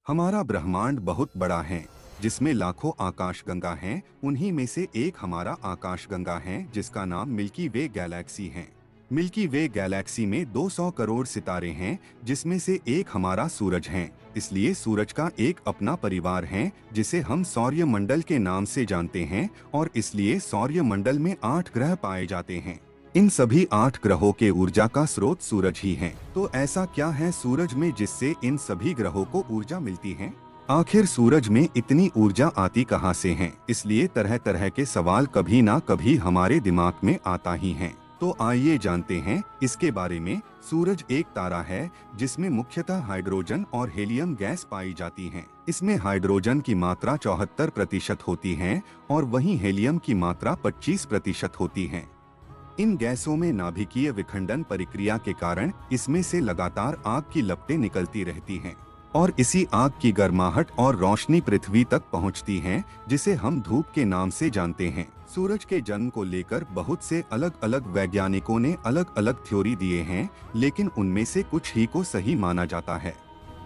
हमारा ब्रह्मांड बहुत बड़ा है, जिसमें लाखों आकाशगंगा हैं। उन्हीं में से एक हमारा आकाशगंगा है, जिसका नाम मिल्की वे गैलेक्सी है। मिल्की वे गैलेक्सी में 200 करोड़ सितारे हैं, जिसमें से एक हमारा सूरज है। इसलिए सूरज का एक अपना परिवार है, जिसे हम सौर्य मंडल के नाम से जानते हैं, और इसलिए सौर्य मंडल में 8 ग्रह पाए जाते हैं। इन सभी 8 ग्रहों के ऊर्जा का स्रोत सूरज ही है। तो ऐसा क्या है सूरज में जिससे इन सभी ग्रहों को ऊर्जा मिलती है? आखिर सूरज में इतनी ऊर्जा आती कहां से है? इसलिए तरह तरह के सवाल कभी ना कभी हमारे दिमाग में आता ही है। तो आइए जानते हैं इसके बारे में। सूरज एक तारा है, जिसमें मुख्यतः हाइड्रोजन और हीलियम गैस पाई जाती है। इसमें हाइड्रोजन की मात्रा 74% होती है और वहीं हीलियम की मात्रा 25% होती है। इन गैसों में नाभिकीय विखंडन प्रक्रिया के कारण इसमें से लगातार आग की लपटें निकलती रहती हैं और इसी आग की गर्माहट और रोशनी पृथ्वी तक पहुंचती है, जिसे हम धूप के नाम से जानते हैं। सूरज के जन्म को लेकर बहुत से अलग अलग वैज्ञानिकों ने अलग अलग थ्योरी दिए हैं, लेकिन उनमें से कुछ ही को सही माना जाता है।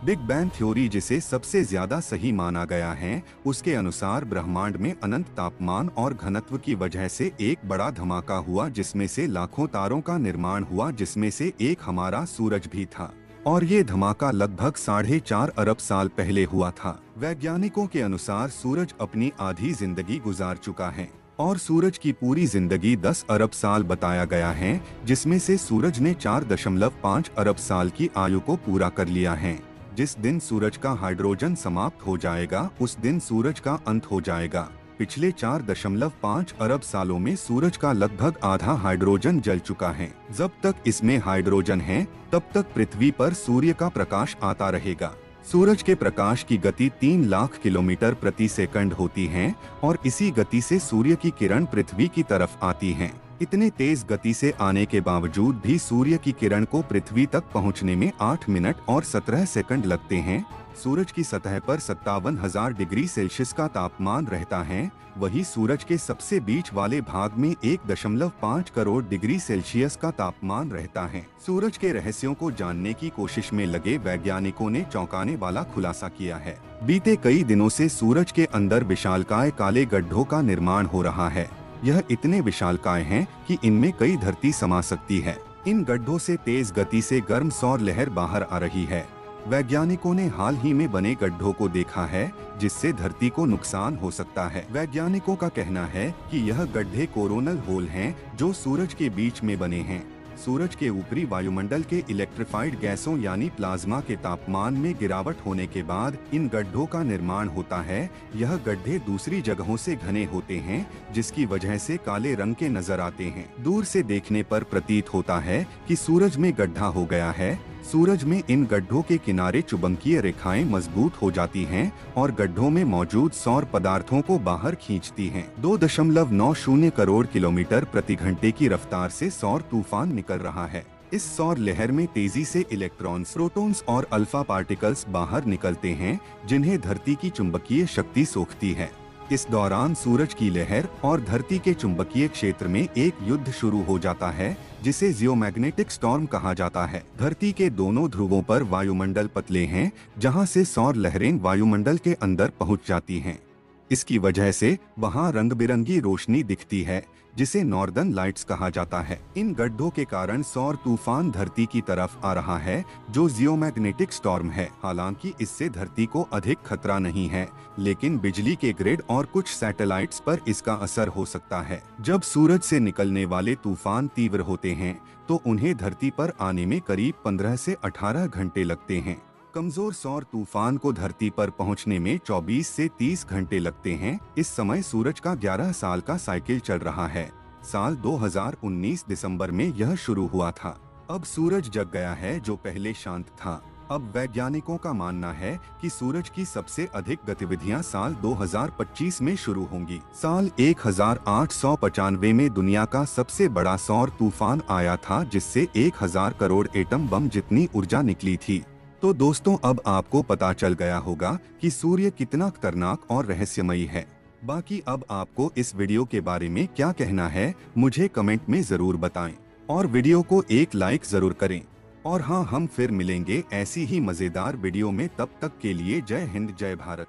बिग बैंग थ्योरी, जिसे सबसे ज्यादा सही माना गया है, उसके अनुसार ब्रह्मांड में अनंत तापमान और घनत्व की वजह से एक बड़ा धमाका हुआ, जिसमें से लाखों तारों का निर्माण हुआ, जिसमें से एक हमारा सूरज भी था। और ये धमाका लगभग 4.5 अरब साल पहले हुआ था। वैज्ञानिकों के अनुसार सूरज अपनी आधी जिंदगी गुजार चुका है और सूरज की पूरी जिंदगी 10 अरब साल बताया गया है, जिसमें से सूरज ने 4.5 अरब साल की आयु को पूरा कर लिया है। जिस दिन सूरज का हाइड्रोजन समाप्त हो जाएगा, उस दिन सूरज का अंत हो जाएगा। पिछले 4.5 अरब सालों में सूरज का लगभग आधा हाइड्रोजन जल चुका है। जब तक इसमें हाइड्रोजन है, तब तक पृथ्वी पर सूर्य का प्रकाश आता रहेगा। सूरज के प्रकाश की गति 3 लाख किलोमीटर प्रति सेकंड होती है और इसी गति से सूर्य की किरण पृथ्वी की तरफ आती हैं। इतने तेज गति से आने के बावजूद भी सूर्य की किरण को पृथ्वी तक पहुंचने में 8 मिनट और 17 सेकंड लगते हैं। सूरज की सतह पर 57,000 डिग्री सेल्सियस का तापमान रहता है, वही सूरज के सबसे बीच वाले भाग में 1.5 करोड़ डिग्री सेल्सियस का तापमान रहता है। सूरज के रहस्यों को जानने की कोशिश में लगे वैज्ञानिकों ने चौंकाने वाला खुलासा किया है। बीते कई दिनों से सूरज के अंदर विशालकाय काले गड्ढों का निर्माण हो रहा है। यह इतने विशालकाय हैं कि इनमें कई धरती समा सकती है। इन गड्ढों से तेज गति से गर्म सौर लहर बाहर आ रही है। वैज्ञानिकों ने हाल ही में बने गड्ढों को देखा है, जिससे धरती को नुकसान हो सकता है। वैज्ञानिकों का कहना है कि यह गड्ढे कोरोनल होल हैं, जो सूरज के बीच में बने हैं। सूरज के ऊपरी वायुमंडल के इलेक्ट्रिफाइड गैसों यानी प्लाज्मा के तापमान में गिरावट होने के बाद इन गड्ढों का निर्माण होता है। यह गड्ढे दूसरी जगहों से घने होते हैं, जिसकी वजह से काले रंग के नजर आते हैं। दूर से देखने पर प्रतीत होता है कि सूरज में गड्ढा हो गया है। सूरज में इन गड्ढों के किनारे चुंबकीय रेखाएं मजबूत हो जाती हैं और गड्ढों में मौजूद सौर पदार्थों को बाहर खींचती हैं। 2.90 करोड़ किलोमीटर प्रति घंटे की रफ्तार से सौर तूफान निकल रहा है। इस सौर लहर में तेजी से इलेक्ट्रॉन्स, प्रोटॉन्स और अल्फा पार्टिकल्स बाहर निकलते हैं, जिन्हें धरती की चुंबकीय शक्ति सोखती है। इस दौरान सूरज की लहर और धरती के चुंबकीय क्षेत्र में एक युद्ध शुरू हो जाता है, जिसे जियोमैग्नेटिक स्टॉर्म कहा जाता है। धरती के दोनों ध्रुवों पर वायुमंडल पतले हैं, जहां से सौर लहरें वायुमंडल के अंदर पहुंच जाती हैं। इसकी वजह से वहां रंग बिरंगी रोशनी दिखती है, जिसे नॉर्दर्न लाइट्स कहा जाता है। इन गड्ढों के कारण सौर तूफान धरती की तरफ आ रहा है, जो जियोमैग्नेटिक स्टॉर्म है। हालांकि इससे धरती को अधिक खतरा नहीं है, लेकिन बिजली के ग्रिड और कुछ सैटेलाइट्स पर इसका असर हो सकता है। जब सूरज से निकलने वाले तूफान तीव्र होते हैं, तो उन्हें धरती पर आने में करीब 15 से 18 घंटे लगते हैं। कमजोर सौर तूफान को धरती पर पहुंचने में 24 से 30 घंटे लगते हैं। इस समय सूरज का 11 साल का साइकिल चल रहा है। साल 2019 दिसंबर में यह शुरू हुआ था। अब सूरज जग गया है, जो पहले शांत था। अब वैज्ञानिकों का मानना है कि सूरज की सबसे अधिक गतिविधियां साल 2025 में शुरू होंगी। साल 1895 में दुनिया का सबसे बड़ा सौर तूफान आया था, जिससे 1000 करोड़ एटम बम जितनी ऊर्जा निकली थी। तो दोस्तों, अब आपको पता चल गया होगा कि सूर्य कितना खतरनाक और रहस्यमयी है। बाकी अब आपको इस वीडियो के बारे में क्या कहना है, मुझे कमेंट में जरूर बताएं और वीडियो को एक लाइक जरूर करें। और हाँ, हम फिर मिलेंगे ऐसी ही मजेदार वीडियो में। तब तक के लिए जय हिंद जय भारत।